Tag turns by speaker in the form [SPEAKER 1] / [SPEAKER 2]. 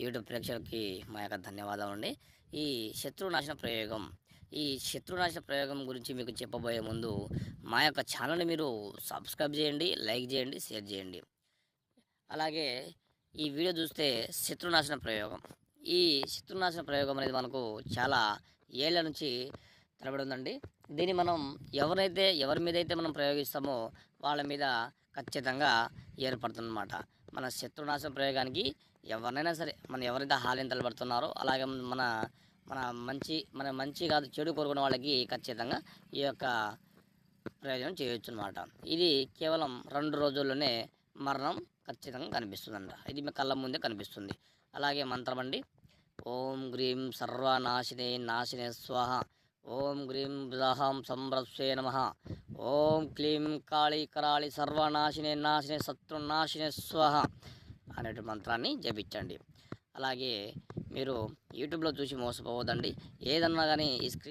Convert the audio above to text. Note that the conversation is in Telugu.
[SPEAKER 1] యూట్యూబ్ ప్రేక్షకులకి మా యొక్క ధన్యవాదాలండి. ఈ శత్రునాశన ప్రయోగం ఈ శత్రునాశన ప్రయోగం గురించి మీకు చెప్పబోయే ముందు మా యొక్క ఛానల్ని మీరు సబ్స్క్రైబ్ చేయండి, లైక్ చేయండి, షేర్ చేయండి. అలాగే ఈ వీడియో చూస్తే శత్రునాశన ప్రయోగం ఈ శత్రునాశన ప్రయోగం అనేది మనకు చాలా ఏళ్ల నుంచి తరబడి ఉందండి. దీన్ని మనం ఎవరి మీద అయితే మనం ప్రయోగిస్తామో వాళ్ళ మీద ఖచ్చితంగా ఏర్పడుతుందన్నమాట. మన శత్రునాశన ప్రయోగానికి ఎవరినైనా సరే, మనం ఎవరైతే హాని తలబడుతున్నారో అలాగే మన మన మంచి కాదు చెడు కోరుకునే వాళ్ళకి ఖచ్చితంగా ఈ యొక్క ప్రయోజనం చేయొచ్చు అనమాట. ఇది కేవలం 2 రోజుల్లోనే మరణం ఖచ్చితంగా కనిపిస్తుందంట. ఇది మీ కళ్ళ ముందే కనిపిస్తుంది. అలాగే మంత్రం అండి. ఓం గ్రీం సర్వనాశినే నాశినే స్వాహ. ఓం గ్రీం బృహం సంరస్వే నమ. ఓం క్లీం కాళీ కరాళి సర్వనాశినే నాశినే శత్రునాశినే స్వాహ అనేటి మంత్రాన్ని జపించండి. అలాగే మీరు యూట్యూబ్లో చూసి మోసపోవద్దండి. ఏదన్నా కానీ ఈ స్క్రీన్